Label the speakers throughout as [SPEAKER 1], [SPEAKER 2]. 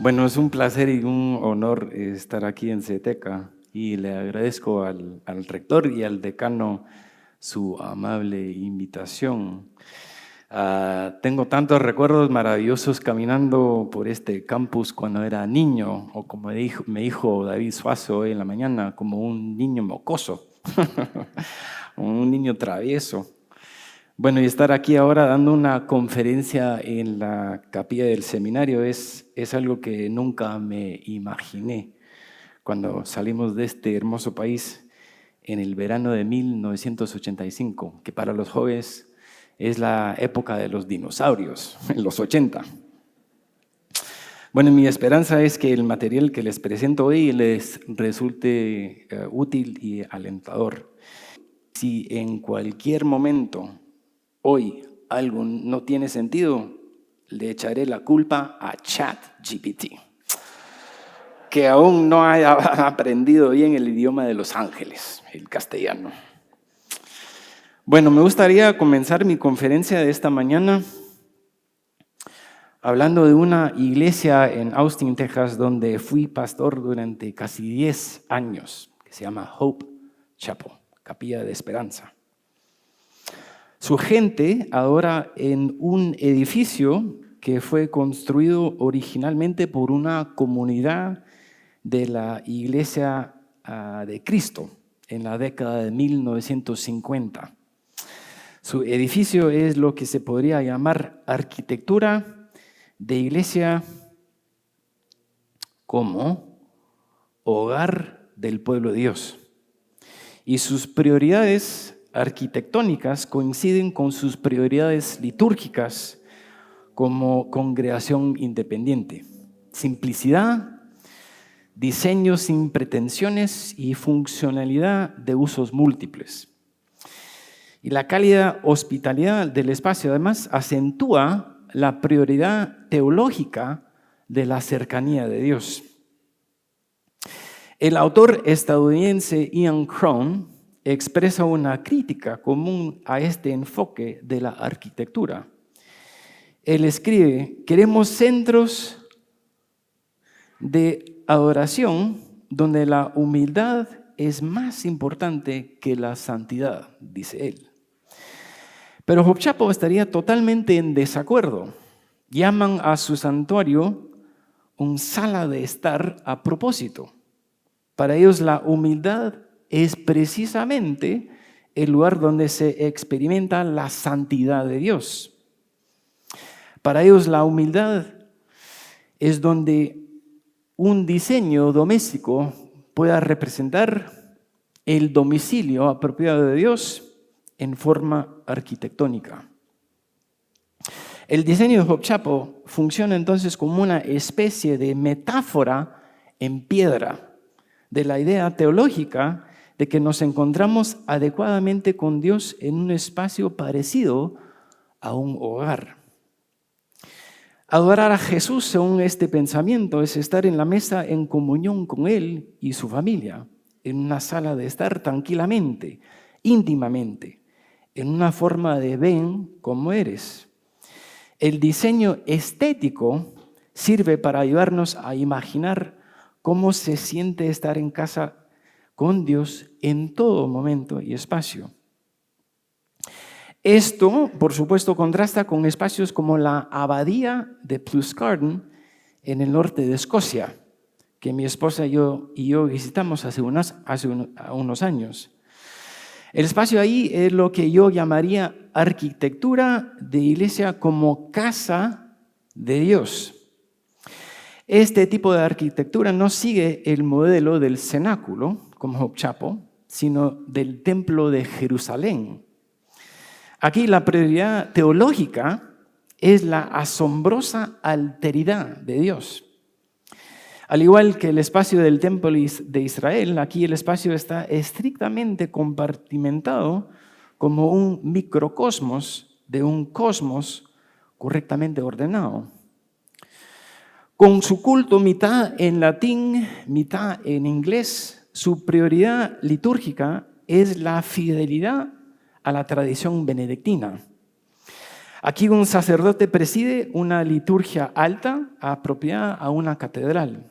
[SPEAKER 1] Bueno, es un placer y un honor estar aquí en CETECA y le agradezco al rector y al decano su amable invitación. Tengo tantos recuerdos maravillosos caminando por este campus cuando era niño, o como me dijo David Suazo hoy en la mañana, como un niño mocoso, un niño travieso. Bueno, y estar aquí ahora dando una conferencia en la capilla del seminario es algo que nunca me imaginé cuando salimos de este hermoso país en el verano de 1985, que para los jóvenes es la época de los dinosaurios, en los 80. Bueno, mi esperanza es que el material que les presento hoy les resulte útil y alentador. Si en cualquier momento hoy algo no tiene sentido, le echaré la culpa a ChatGPT, que aún no ha aprendido bien el idioma de los ángeles, el castellano. Bueno, me gustaría comenzar mi conferencia de esta mañana hablando de una iglesia en Austin, Texas, donde fui pastor durante casi 10 años, que se llama Hope Chapel, Capilla de Esperanza. Su gente adora en un edificio que fue construido originalmente por una comunidad de la Iglesia de Cristo en la década de 1950. Su edificio es lo que se podría llamar arquitectura de iglesia como hogar del pueblo de Dios. Y sus prioridades arquitectónicas coinciden con sus prioridades litúrgicas como congregación independiente. Simplicidad, diseño sin pretensiones y funcionalidad de usos múltiples. Y la cálida hospitalidad del espacio además acentúa la prioridad teológica de la cercanía de Dios. El autor estadounidense Ian Cron expresa una crítica común a este enfoque de la arquitectura. Él escribe: queremos centros de adoración donde la humildad es más importante que la santidad, dice él. Pero Hope Chapel estaría totalmente en desacuerdo. Llaman a su santuario un sala de estar a propósito. Para ellos la humildad es precisamente el lugar donde se experimenta la santidad de Dios. Para ellos la humildad es donde un diseño doméstico pueda representar el domicilio apropiado de Dios en forma arquitectónica. El diseño de Hope Chapel funciona entonces como una especie de metáfora en piedra de la idea teológica de que nos encontramos adecuadamente con Dios en un espacio parecido a un hogar. Adorar a Jesús según este pensamiento es estar en la mesa en comunión con Él y su familia, en una sala de estar tranquilamente, íntimamente, en una forma de ven como eres. El diseño estético sirve para ayudarnos a imaginar cómo se siente estar en casa con Dios en todo momento y espacio. Esto, por supuesto, contrasta con espacios como la abadía de Pluscarden en el norte de Escocia, que mi esposa y yo visitamos hace unos años. El espacio ahí es lo que yo llamaría arquitectura de iglesia como casa de Dios. Este tipo de arquitectura no sigue el modelo del cenáculo, como Hope Chapel, sino del templo de Jerusalén. Aquí la prioridad teológica es la asombrosa alteridad de Dios. Al igual que el espacio del templo de Israel, aquí el espacio está estrictamente compartimentado como un microcosmos de un cosmos correctamente ordenado. Con su culto mitad en latín, mitad en inglés, su prioridad litúrgica es la fidelidad a la tradición benedictina. Aquí un sacerdote preside una liturgia alta apropiada a una catedral.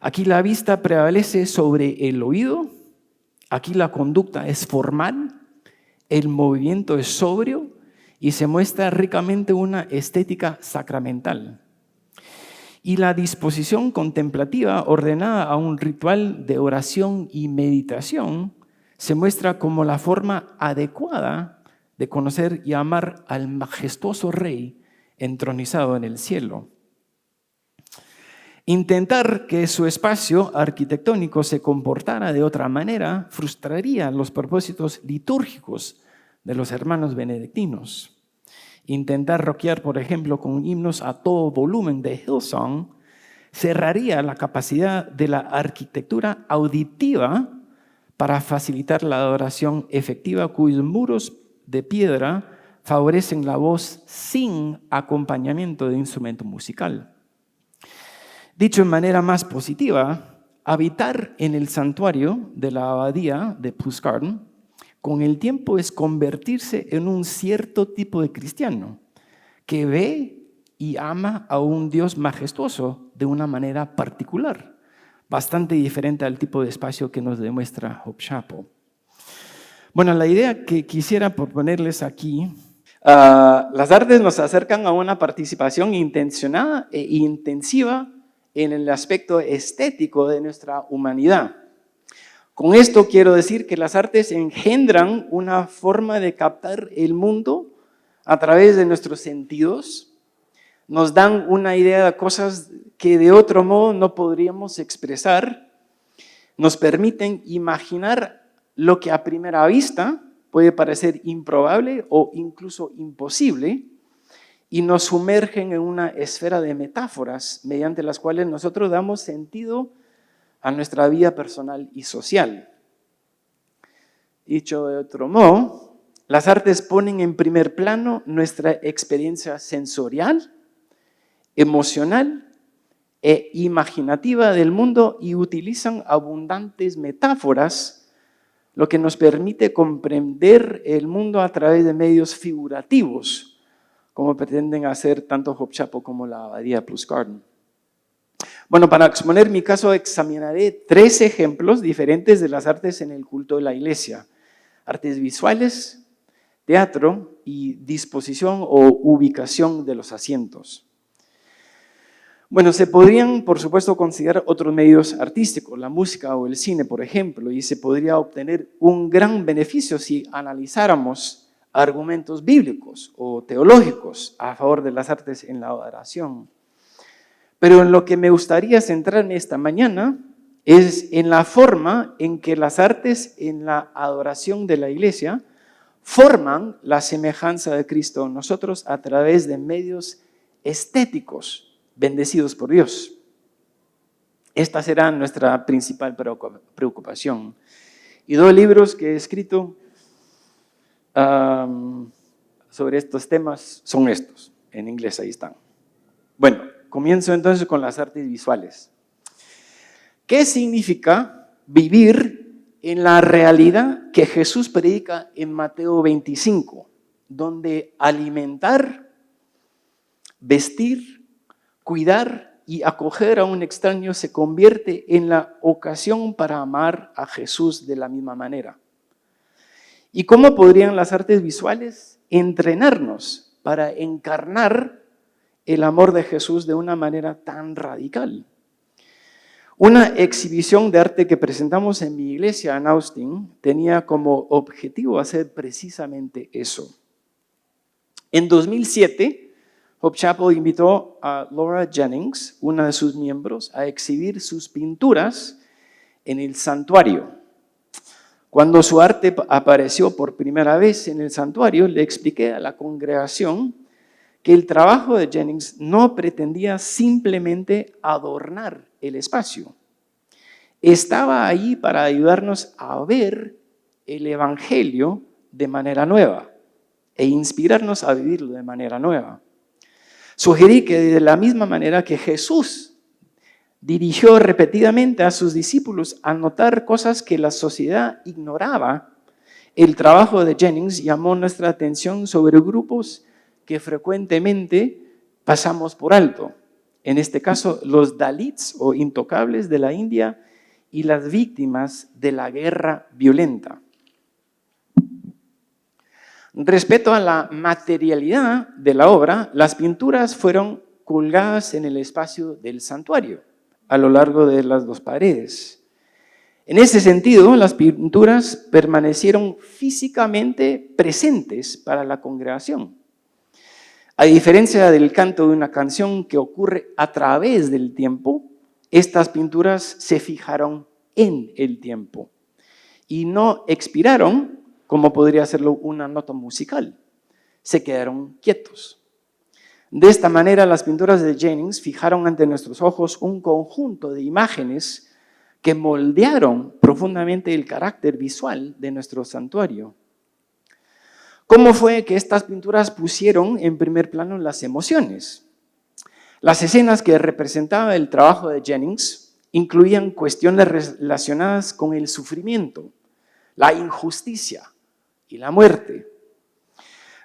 [SPEAKER 1] Aquí la vista prevalece sobre el oído. Aquí la conducta es formal, el movimiento es sobrio y se muestra ricamente una estética sacramental. Y la disposición contemplativa ordenada a un ritual de oración y meditación se muestra como la forma adecuada de conocer y amar al majestuoso Rey entronizado en el cielo. Intentar que su espacio arquitectónico se comportara de otra manera frustraría los propósitos litúrgicos de los hermanos benedictinos. Intentar rockear, por ejemplo, con himnos a todo volumen de Hillsong cerraría la capacidad de la arquitectura auditiva para facilitar la adoración efectiva, cuyos muros de piedra favorecen la voz sin acompañamiento de instrumento musical. Dicho en manera más positiva, habitar en el santuario de la abadía de Pluscarden con el tiempo es convertirse en un cierto tipo de cristiano que ve y ama a un Dios majestuoso de una manera particular, bastante diferente al tipo de espacio que nos demuestra Hope Chapel. Bueno, la idea que quisiera proponerles aquí, las artes nos acercan a una participación intencionada e intensiva en el aspecto estético de nuestra humanidad. Con esto quiero decir que las artes engendran una forma de captar el mundo a través de nuestros sentidos, nos dan una idea de cosas que de otro modo no podríamos expresar, nos permiten imaginar lo que a primera vista puede parecer improbable o incluso imposible, y nos sumergen en una esfera de metáforas mediante las cuales nosotros damos sentido a nuestra vida personal y social. Dicho de otro modo, las artes ponen en primer plano nuestra experiencia sensorial, emocional e imaginativa del mundo y utilizan abundantes metáforas, lo que nos permite comprender el mundo a través de medios figurativos, como pretenden hacer tanto Hope Chapel como la abadía Pluscarden. Bueno, para exponer mi caso examinaré 3 ejemplos diferentes de las artes en el culto de la iglesia: artes visuales, teatro y disposición o ubicación de los asientos. Bueno, se podrían, por supuesto, considerar otros medios artísticos, la música o el cine, por ejemplo, y se podría obtener un gran beneficio si analizáramos argumentos bíblicos o teológicos a favor de las artes en la adoración. Pero en lo que me gustaría centrarme esta mañana es en la forma en que las artes en la adoración de la iglesia forman la semejanza de Cristo en nosotros a través de medios estéticos bendecidos por Dios. Esta será nuestra principal preocupación. Y 2 libros que he escrito sobre estos temas son estos, en inglés ahí están. Bueno, comienzo entonces con las artes visuales. ¿Qué significa vivir en la realidad que Jesús predica en Mateo 25, donde alimentar, vestir, cuidar y acoger a un extraño se convierte en la ocasión para amar a Jesús de la misma manera? ¿Y cómo podrían las artes visuales entrenarnos para encarnar el amor de Jesús de una manera tan radical? Una exhibición de arte que presentamos en mi iglesia en Austin tenía como objetivo hacer precisamente eso. En 2007, Hope Chapel invitó a Laura Jennings, una de sus miembros, a exhibir sus pinturas en el santuario. Cuando su arte apareció por primera vez en el santuario, le expliqué a la congregación que el trabajo de Jennings no pretendía simplemente adornar el espacio. Estaba ahí para ayudarnos a ver el Evangelio de manera nueva e inspirarnos a vivirlo de manera nueva. Sugerí que de la misma manera que Jesús dirigió repetidamente a sus discípulos a notar cosas que la sociedad ignoraba, el trabajo de Jennings llamó nuestra atención sobre grupos que frecuentemente pasamos por alto. En este caso, los Dalits o intocables de la India y las víctimas de la guerra violenta. Respecto a la materialidad de la obra, las pinturas fueron colgadas en el espacio del santuario, a lo largo de las dos paredes. En ese sentido, las pinturas permanecieron físicamente presentes para la congregación. A diferencia del canto de una canción que ocurre a través del tiempo, estas pinturas se fijaron en el tiempo y no expiraron como podría hacerlo una nota musical. Se quedaron quietos. De esta manera, las pinturas de Jennings fijaron ante nuestros ojos un conjunto de imágenes que moldearon profundamente el carácter visual de nuestro santuario. ¿Cómo fue que estas pinturas pusieron en primer plano las emociones? Las escenas que representaban el trabajo de Jennings incluían cuestiones relacionadas con el sufrimiento, la injusticia y la muerte.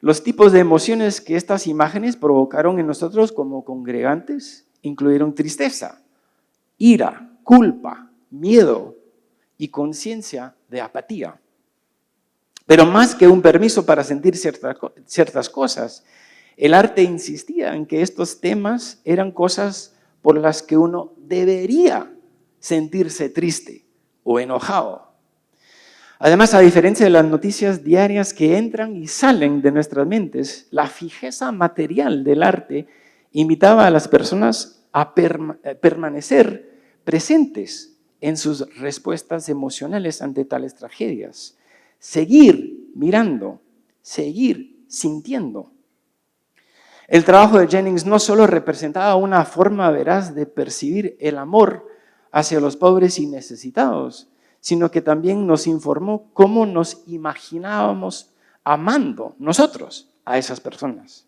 [SPEAKER 1] Los tipos de emociones que estas imágenes provocaron en nosotros como congregantes incluyeron tristeza, ira, culpa, miedo y conciencia de apatía. Pero más que un permiso para sentir ciertas cosas, el arte insistía en que estos temas eran cosas por las que uno debería sentirse triste o enojado. Además, a diferencia de las noticias diarias que entran y salen de nuestras mentes, la fijeza material del arte invitaba a las personas a permanecer presentes en sus respuestas emocionales ante tales tragedias. Seguir mirando, seguir sintiendo. El trabajo de Jennings no solo representaba una forma veraz de percibir el amor hacia los pobres y necesitados, sino que también nos informó cómo nos imaginábamos amando nosotros a esas personas.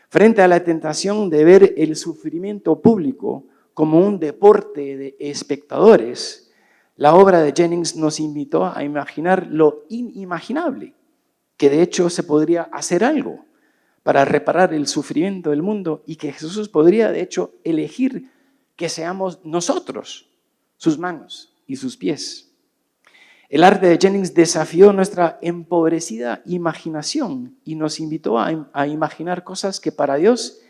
[SPEAKER 1] Frente a la tentación de ver el sufrimiento público como un deporte de espectadores, la obra de Jennings nos invitó a imaginar lo inimaginable, que de hecho se podría hacer algo para reparar el sufrimiento del mundo y que Jesús podría de hecho elegir que seamos nosotros sus manos y sus pies. El arte de Jennings desafió nuestra empobrecida imaginación y nos invitó a imaginar cosas que para Dios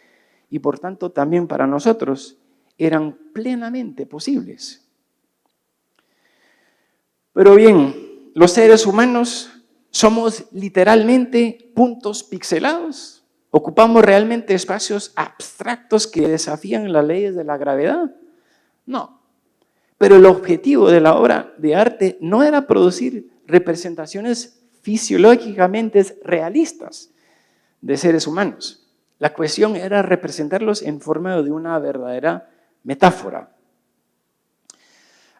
[SPEAKER 1] y por tanto también para nosotros eran plenamente posibles. Pero bien, los seres humanos somos literalmente puntos pixelados. ¿Ocupamos realmente espacios abstractos que desafían las leyes de la gravedad? No. Pero el objetivo de la obra de arte no era producir representaciones fisiológicamente realistas de seres humanos. La cuestión era representarlos en forma de una verdadera metáfora.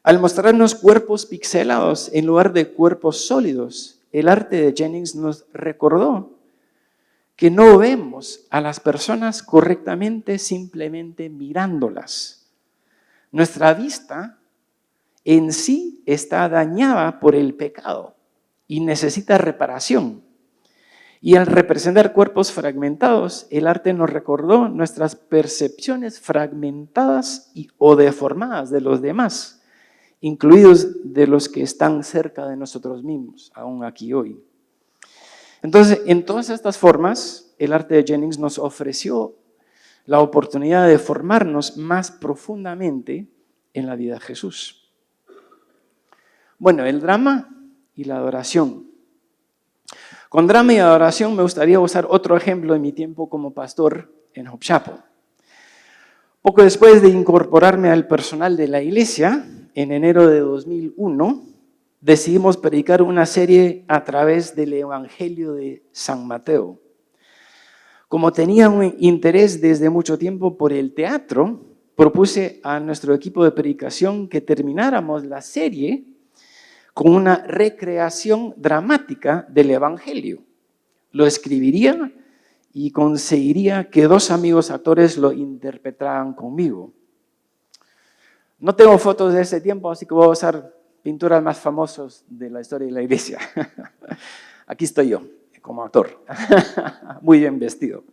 [SPEAKER 1] Al mostrarnos cuerpos pixelados en lugar de cuerpos sólidos, el arte de Jennings nos recordó que no vemos a las personas correctamente simplemente mirándolas. Nuestra vista en sí está dañada por el pecado y necesita reparación. Y al representar cuerpos fragmentados, el arte nos recordó nuestras percepciones fragmentadas o deformadas de los demás, incluidos de los que están cerca de nosotros mismos, aún aquí hoy. Entonces, en todas estas formas, el arte de Jennings nos ofreció la oportunidad de formarnos más profundamente en la vida de Jesús. Bueno, el drama y la adoración. Con drama y adoración me gustaría usar otro ejemplo de mi tiempo como pastor en Hope Chapel. Poco después de incorporarme al personal de la iglesia, en enero de 2001, decidimos predicar una serie a través del Evangelio de San Mateo. Como tenía un interés desde mucho tiempo por el teatro, propuse a nuestro equipo de predicación que termináramos la serie con una recreación dramática del Evangelio. Lo escribiría y conseguiría que 2 amigos actores lo interpretaran conmigo. No tengo fotos de ese tiempo, así que voy a usar pinturas más famosas de la historia de la iglesia. Aquí estoy yo, como actor. Muy bien vestido.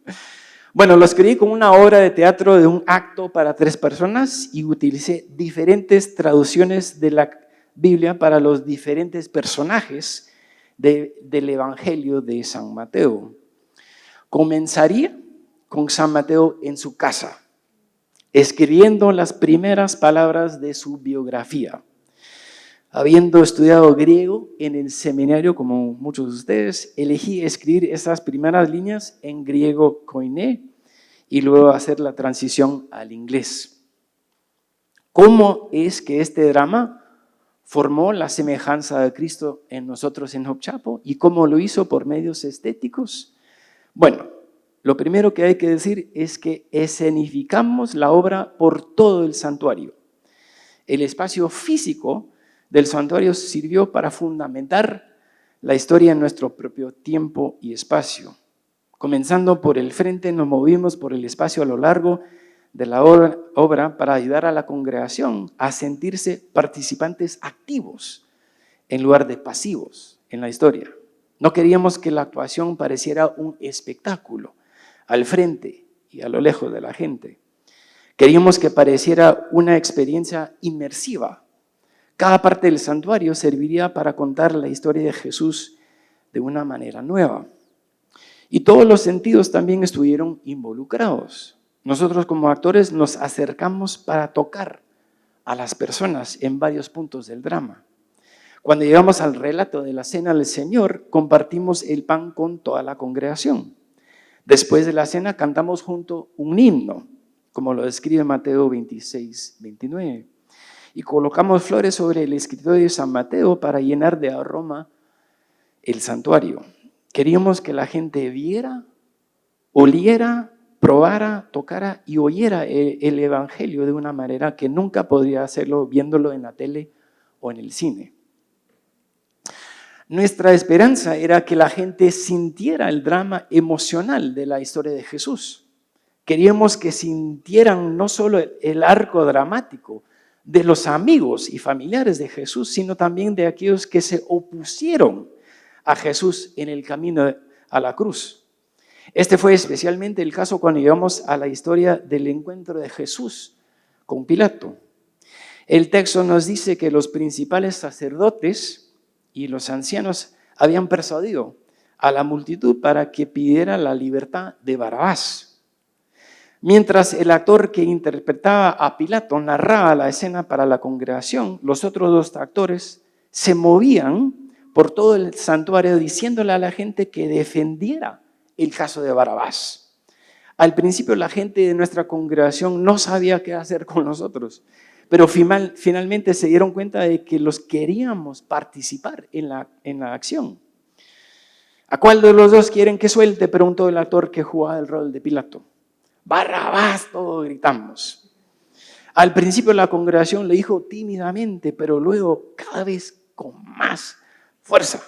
[SPEAKER 1] Bueno, lo escribí como una obra de teatro de un acto para 3 personas y utilicé diferentes traducciones de la Biblia para los diferentes personajes del Evangelio de San Mateo. Comenzaría con San Mateo en su casa, escribiendo las primeras palabras de su biografía. Habiendo estudiado griego en el seminario, como muchos de ustedes, elegí escribir esas primeras líneas en griego koiné y luego hacer la transición al inglés. ¿Cómo es que este drama formó la semejanza de Cristo en nosotros en Hope Chapel y cómo lo hizo por medios estéticos? Bueno, lo primero que hay que decir es que escenificamos la obra por todo el santuario. El espacio físico del santuario sirvió para fundamentar la historia en nuestro propio tiempo y espacio. Comenzando por el frente, nos movimos por el espacio a lo largo de la obra para ayudar a la congregación a sentirse participantes activos en lugar de pasivos en la historia. No queríamos que la actuación pareciera un espectáculo al frente y a lo lejos de la gente. Queríamos que pareciera una experiencia inmersiva. Cada parte del santuario serviría para contar la historia de Jesús de una manera nueva. Y todos los sentidos también estuvieron involucrados. Nosotros como actores nos acercamos para tocar a las personas en varios puntos del drama. Cuando llegamos al relato de la cena del Señor, compartimos el pan con toda la congregación. Después de la cena cantamos junto un himno, como lo describe Mateo 26, 29. Y colocamos flores sobre el escritorio de San Mateo para llenar de aroma el santuario. Queríamos que la gente viera, oliera, probara, tocara y oyera el Evangelio de una manera que nunca podría hacerlo viéndolo en la tele o en el cine. Nuestra esperanza era que la gente sintiera el drama emocional de la historia de Jesús. Queríamos que sintieran no solo el arco dramático de los amigos y familiares de Jesús, sino también de aquellos que se opusieron a Jesús en el camino a la cruz. Este fue especialmente el caso cuando llegamos a la historia del encuentro de Jesús con Pilato. El texto nos dice que los principales sacerdotes y los ancianos habían persuadido a la multitud para que pidiera la libertad de Barrabás. Mientras el actor que interpretaba a Pilato narraba la escena para la congregación, los otros 2 actores se movían por todo el santuario diciéndole a la gente que defendiera el caso de Barrabás. Al principio la gente de nuestra congregación no sabía qué hacer con nosotros, pero finalmente se dieron cuenta de que los queríamos participar en la acción. ¿A cuál de los 2 quieren que suelte?, preguntó el actor que jugaba el rol de Pilato. Barrabás, todos gritamos. Al principio la congregación le dijo tímidamente, pero luego cada vez con más fuerza.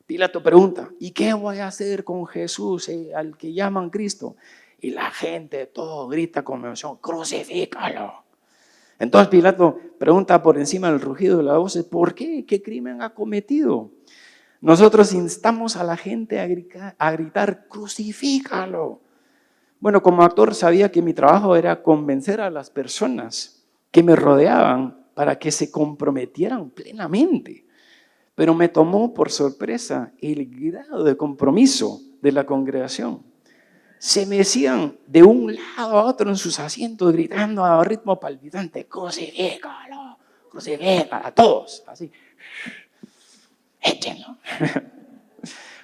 [SPEAKER 1] Pilato pregunta, ¿y qué voy a hacer con Jesús, al que llaman Cristo? Y la gente todo grita con emoción, crucifícalo. Entonces Pilato pregunta por encima del rugido de las voces, ¿por qué? ¿Qué crimen ha cometido? Nosotros instamos a la gente a gritar, crucifícalo. Bueno, como actor sabía que mi trabajo era convencer a las personas que me rodeaban para que se comprometieran plenamente. Pero me tomó por sorpresa el grado de compromiso de la congregación. Se mecían de un lado a otro en sus asientos gritando a ritmo palpitante, crucifícalo, crucifícalo, a todos, así. Échenlo.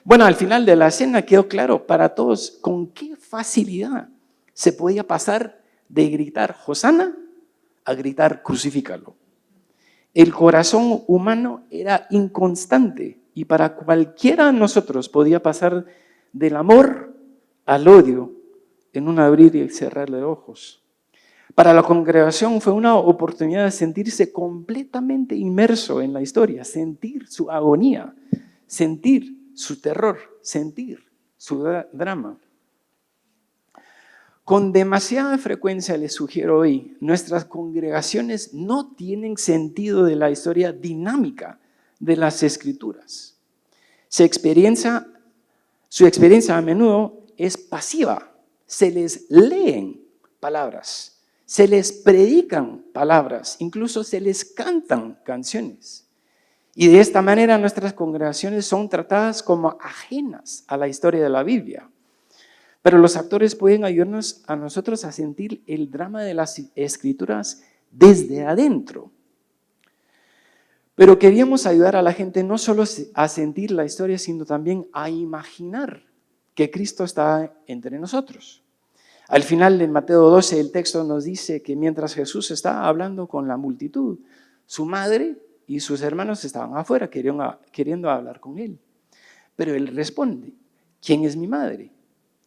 [SPEAKER 1] Bueno, al final de la cena quedó claro para todos con qué facilidad se podía pasar de gritar Hosana a gritar crucifícalo. El corazón humano era inconstante y para cualquiera de nosotros podía pasar del amor al odio en un abrir y cerrar de ojos. Para la congregación fue una oportunidad de sentirse completamente inmerso en la historia, sentir su agonía, sentir su terror, sentir su drama. Con demasiada frecuencia les sugiero hoy, nuestras congregaciones no tienen sentido de la historia dinámica de las Escrituras. Se experiencia Su experiencia a menudo es pasiva. Se les leen palabras, se les predican palabras, incluso se les cantan canciones. Y de esta manera nuestras congregaciones son tratadas como ajenas a la historia de la Biblia. Pero los actores pueden ayudarnos a nosotros a sentir el drama de las Escrituras desde adentro. Pero queríamos ayudar a la gente no solo a sentir la historia, sino también a imaginar que Cristo está entre nosotros. Al final de Mateo 12 el texto nos dice que mientras Jesús estaba hablando con la multitud, su madre y sus hermanos estaban afuera queriendo hablar con él. Pero él responde, ¿quién es mi madre?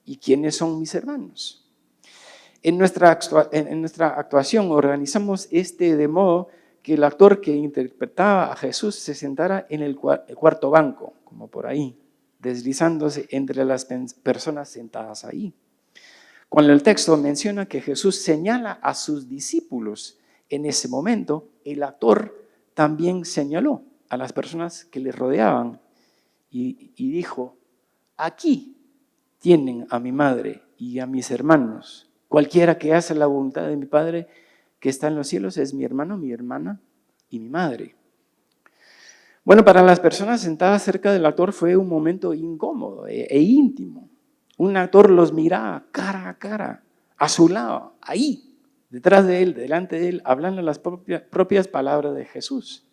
[SPEAKER 1] ¿Y quiénes son mis hermanos? En nuestra actuación organizamos de modo que el actor que interpretaba a Jesús se sentara en el cuarto banco, como por ahí, deslizándose entre las personas sentadas ahí. Cuando el texto menciona que Jesús señala a sus discípulos en ese momento, el actor también señaló a las personas que le rodeaban y dijo, aquí tienen a mi madre y a mis hermanos. Cualquiera que hace la voluntad de mi Padre que está en los cielos es mi hermano, mi hermana y mi madre. Bueno, para las personas sentadas cerca del actor fue un momento incómodo e íntimo. Un actor los miraba cara a cara, a su lado, ahí, detrás de él, delante de él, hablando las propias palabras de Jesús.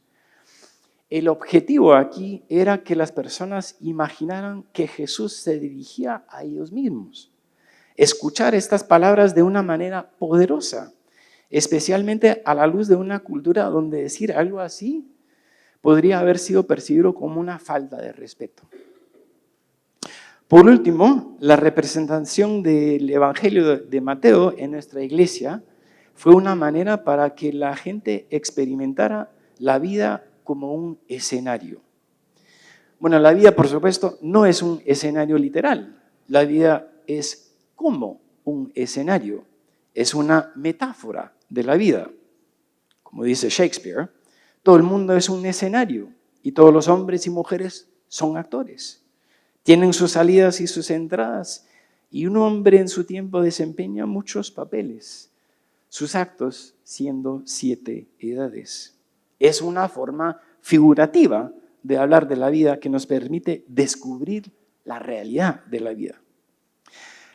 [SPEAKER 1] El objetivo aquí era que las personas imaginaran que Jesús se dirigía a ellos mismos. Escuchar estas palabras de una manera poderosa, especialmente a la luz de una cultura donde decir algo así podría haber sido percibido como una falta de respeto. Por último, la representación del Evangelio de Mateo en nuestra iglesia fue una manera para que la gente experimentara la vida como un escenario. Bueno, la vida, por supuesto, no es un escenario literal. La vida es como un escenario. Es una metáfora de la vida. Como dice Shakespeare, todo el mundo es un escenario y todos los hombres y mujeres son actores. Tienen sus salidas y sus entradas y un hombre en su tiempo desempeña muchos papeles, sus actos siendo 7 edades. Es una forma figurativa de hablar de la vida que nos permite descubrir la realidad de la vida.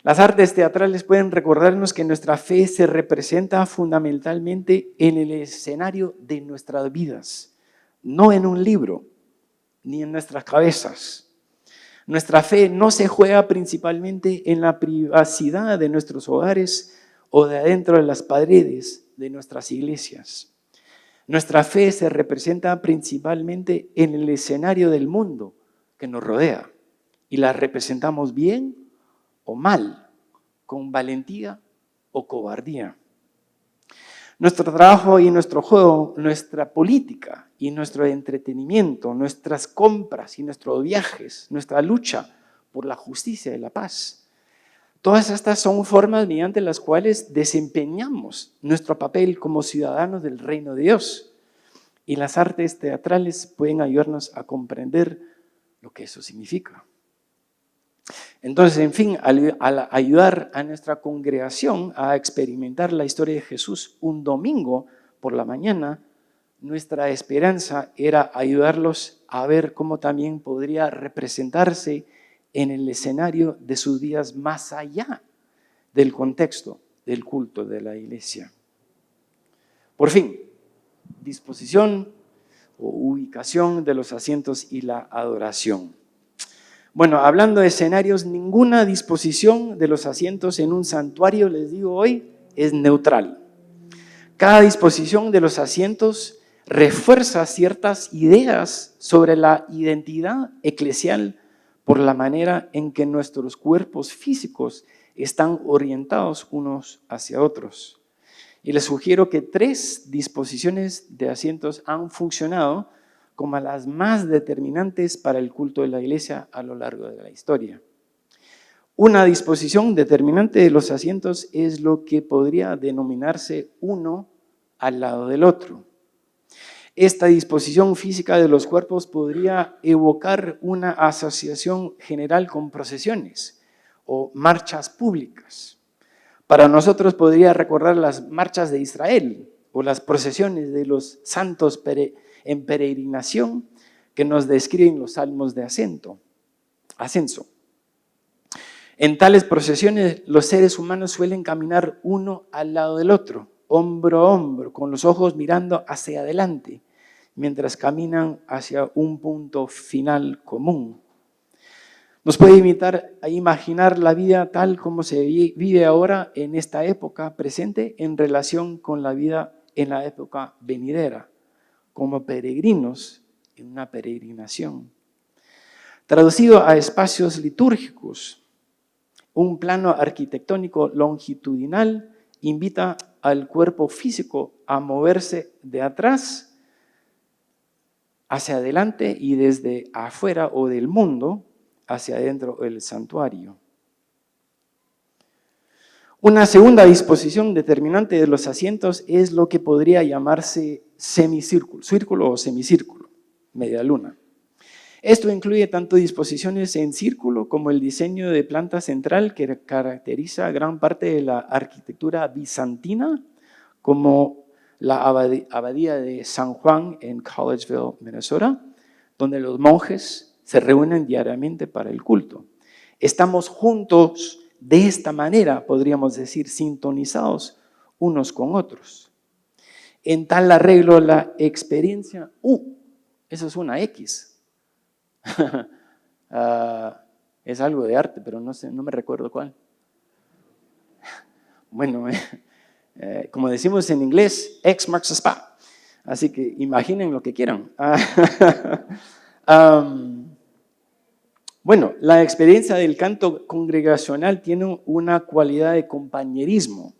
[SPEAKER 1] Las artes teatrales pueden recordarnos que nuestra fe se representa fundamentalmente en el escenario de nuestras vidas, no en un libro, ni en nuestras cabezas. Nuestra fe no se juega principalmente en la privacidad de nuestros hogares o de adentro de las paredes de nuestras iglesias. Nuestra fe se representa principalmente en el escenario del mundo que nos rodea y la representamos bien o mal, con valentía o cobardía. Nuestro trabajo y nuestro juego, nuestra política y nuestro entretenimiento, nuestras compras y nuestros viajes, nuestra lucha por la justicia y la paz. Todas estas son formas mediante las cuales desempeñamos nuestro papel como ciudadanos del reino de Dios. Y las artes teatrales pueden ayudarnos a comprender lo que eso significa. Entonces, en fin, al ayudar a nuestra congregación a experimentar la historia de Jesús un domingo por la mañana, nuestra esperanza era ayudarlos a ver cómo también podría representarse en el escenario de sus vidas más allá del contexto del culto de la iglesia. Por fin, disposición o ubicación de los asientos y la adoración. Bueno, hablando de escenarios, ninguna disposición de los asientos en un santuario, les digo hoy, es neutral. Cada disposición de los asientos refuerza ciertas ideas sobre la identidad eclesial por la manera en que nuestros cuerpos físicos están orientados unos hacia otros. Y les sugiero que 3 disposiciones de asientos han funcionado como las más determinantes para el culto de la iglesia a lo largo de la historia. Una disposición determinante de los asientos es lo que podría denominarse uno al lado del otro. Esta disposición física de los cuerpos podría evocar una asociación general con procesiones o marchas públicas. Para nosotros podría recordar las marchas de Israel o las procesiones de los santos en peregrinación que nos describen los salmos de ascenso. En tales procesiones los seres humanos suelen caminar uno al lado del otro, hombro a hombro, con los ojos mirando hacia adelante, mientras caminan hacia un punto final común. Nos puede invitar a imaginar la vida tal como se vive ahora en esta época presente en relación con la vida en la época venidera, como peregrinos en una peregrinación. Traducido a espacios litúrgicos, un plano arquitectónico longitudinal invita al cuerpo físico a moverse de atrás hacia adelante y desde afuera o del mundo hacia adentro del santuario. Una segunda disposición determinante de los asientos es lo que podría llamarse semicírculo, círculo o semicírculo, media luna. Esto incluye tanto disposiciones en círculo como el diseño de planta central que caracteriza gran parte de la arquitectura bizantina, como la abadía de San Juan en Collegeville, Minnesota, donde los monjes se reúnen diariamente para el culto. Estamos juntos de esta manera, podríamos decir, sintonizados unos con otros. En tal arreglo, la experiencia, eso es una X. Es algo de arte, pero no me recuerdo cuál. Bueno, como decimos en inglés, X marks the spot. Así que imaginen lo que quieran. Bueno, la experiencia del canto congregacional tiene una cualidad de compañerismo.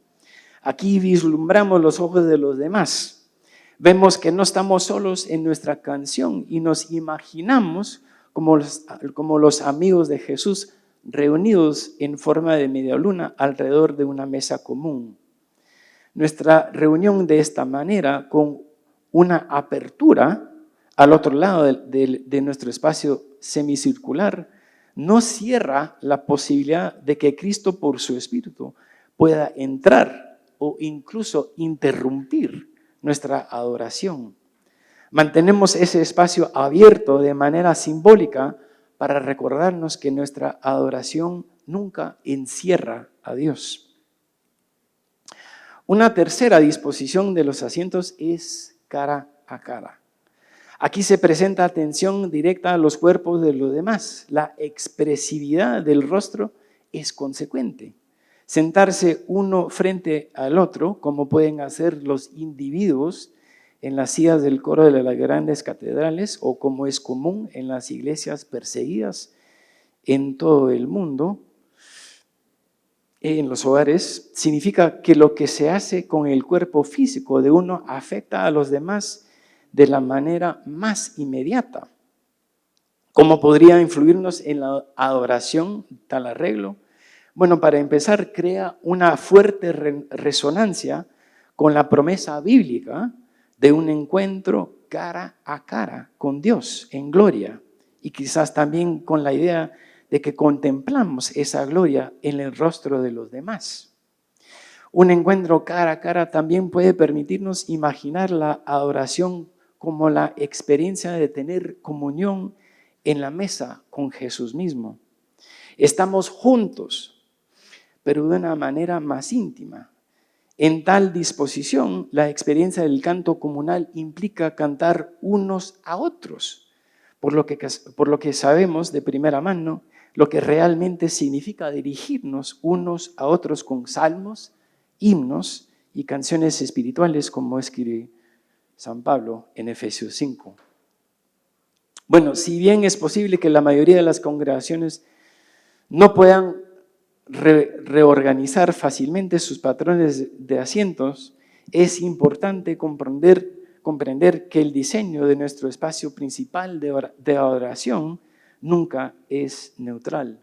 [SPEAKER 1] Aquí vislumbramos los ojos de los demás. Vemos que no estamos solos en nuestra canción y nos imaginamos como los amigos de Jesús reunidos en forma de media luna alrededor de una mesa común. Nuestra reunión de esta manera, con una apertura al otro lado de nuestro espacio semicircular, no cierra la posibilidad de que Cristo por su Espíritu pueda entrar o incluso interrumpir nuestra adoración. Mantenemos ese espacio abierto de manera simbólica para recordarnos que nuestra adoración nunca encierra a Dios. Una tercera disposición de los asientos es cara a cara. Aquí se presenta atención directa a los cuerpos de los demás. La expresividad del rostro es consecuente. Sentarse uno frente al otro, como pueden hacer los individuos en las sillas del coro de las grandes catedrales o como es común en las iglesias perseguidas en todo el mundo, en los hogares, significa que lo que se hace con el cuerpo físico de uno afecta a los demás de la manera más inmediata. ¿Cómo podría influirnos en la adoración tal arreglo? Bueno, para empezar, crea una fuerte resonancia con la promesa bíblica de un encuentro cara a cara con Dios en gloria y quizás también con la idea de que contemplamos esa gloria en el rostro de los demás. Un encuentro cara a cara también puede permitirnos imaginar la adoración como la experiencia de tener comunión en la mesa con Jesús mismo. Estamos juntos, pero de una manera más íntima. En tal disposición, la experiencia del canto comunal implica cantar unos a otros, por lo que sabemos de primera mano lo que realmente significa dirigirnos unos a otros con salmos, himnos y canciones espirituales, como escribe San Pablo en Efesios 5. Bueno, si bien es posible que la mayoría de las congregaciones no puedan reorganizar fácilmente sus patrones de asientos, es importante comprender que el diseño de nuestro espacio principal de adoración nunca es neutral.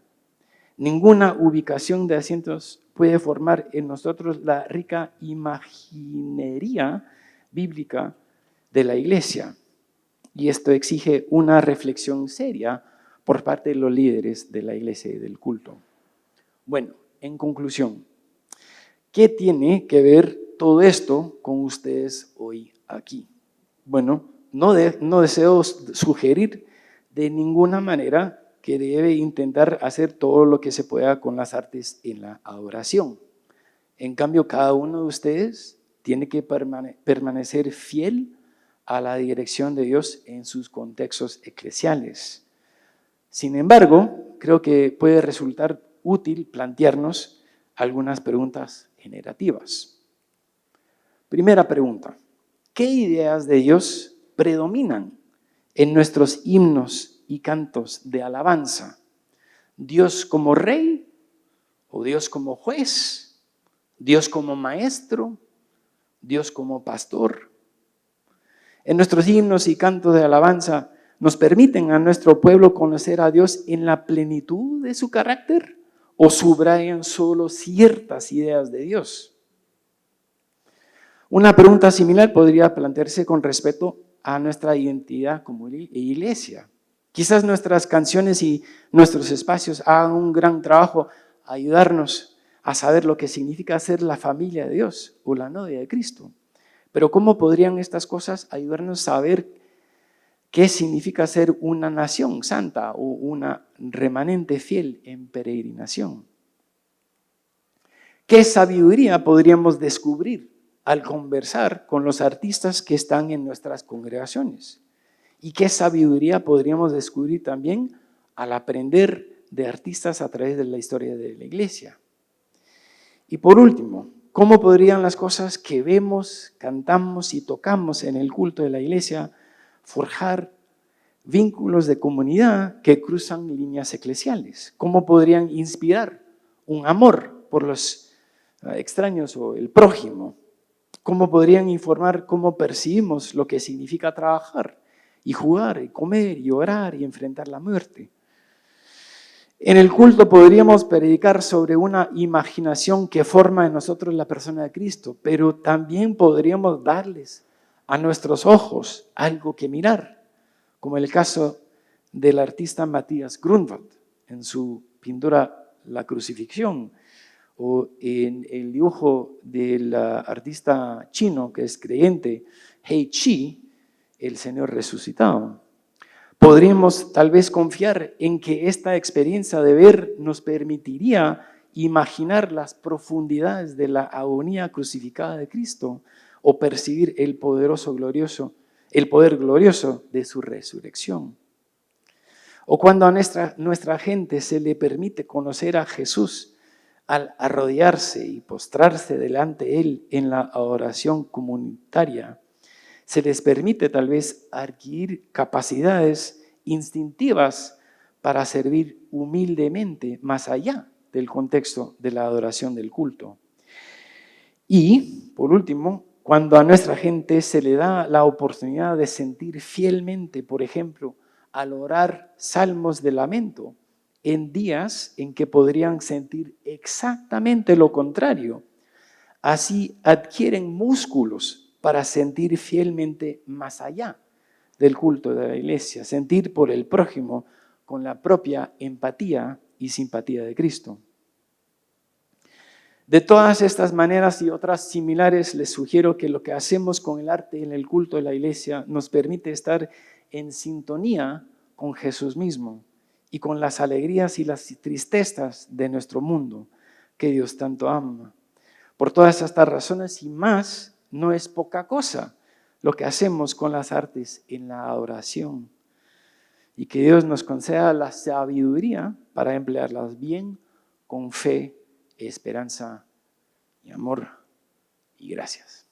[SPEAKER 1] Ninguna ubicación de asientos puede formar en nosotros la rica imaginería bíblica de la iglesia. Y esto exige una reflexión seria por parte de los líderes de la iglesia y del culto. Bueno, en conclusión, ¿qué tiene que ver todo esto con ustedes hoy aquí? Bueno, no deseo sugerir de ninguna manera que debe intentar hacer todo lo que se pueda con las artes en la adoración. En cambio, cada uno de ustedes tiene que permanecer fiel a la dirección de Dios en sus contextos eclesiales. Sin embargo, creo que puede resultar útil plantearnos algunas preguntas generativas. Primera pregunta: ¿qué ideas de Dios predominan en nuestros himnos y cantos de alabanza? ¿Dios como rey o Dios como juez? ¿Dios como maestro? ¿Dios como pastor? En nuestros himnos y cantos de alabanza, ¿nos permiten a nuestro pueblo conocer a Dios en la plenitud de su carácter o subrayan solo ciertas ideas de Dios? Una pregunta similar podría plantearse con respecto a nuestra identidad como iglesia. Quizás nuestras canciones y nuestros espacios hagan un gran trabajo a ayudarnos a saber lo que significa ser la familia de Dios o la novia de Cristo. Pero ¿cómo podrían estas cosas ayudarnos a saber qué significa ser una nación santa o una remanente fiel en peregrinación? ¿Qué sabiduría podríamos descubrir al conversar con los artistas que están en nuestras congregaciones? ¿Y qué sabiduría podríamos descubrir también al aprender de artistas a través de la historia de la iglesia? Y por último, ¿cómo podrían las cosas que vemos, cantamos y tocamos en el culto de la iglesia forjar vínculos de comunidad que cruzan líneas eclesiales? ¿Cómo podrían inspirar un amor por los extraños o el prójimo? ¿Cómo podrían informar cómo percibimos lo que significa trabajar y jugar y comer y orar y enfrentar la muerte? En el culto podríamos predicar sobre una imaginación que forma en nosotros la persona de Cristo, pero también podríamos darles a nuestros ojos algo que mirar, como el caso del artista Matthias Grunwald en su pintura La Crucifixión, o en el dibujo del artista chino que es creyente, Hei Chi, el Señor resucitado. Podríamos tal vez confiar en que esta experiencia de ver nos permitiría imaginar las profundidades de la agonía crucificada de Cristo o percibir el poder glorioso de su resurrección. O cuando a nuestra gente se le permite conocer a Jesús al arrodillarse y postrarse delante de Él en la adoración comunitaria, se les permite tal vez adquirir capacidades instintivas para servir humildemente más allá del contexto de la adoración del culto. Y, por último, cuando a nuestra gente se le da la oportunidad de sentir fielmente, por ejemplo, al orar salmos de lamento, en días en que podrían sentir exactamente lo contrario, así adquieren músculos para sentir fielmente más allá del culto de la iglesia, sentir por el prójimo con la propia empatía y simpatía de Cristo. De todas estas maneras y otras similares, les sugiero que lo que hacemos con el arte en el culto de la iglesia nos permite estar en sintonía con Jesús mismo y con las alegrías y las tristezas de nuestro mundo que Dios tanto ama. Por todas estas razones y más, no es poca cosa lo que hacemos con las artes en la adoración. Y que Dios nos conceda la sabiduría para emplearlas bien, con fe, esperanza y amor. Y gracias.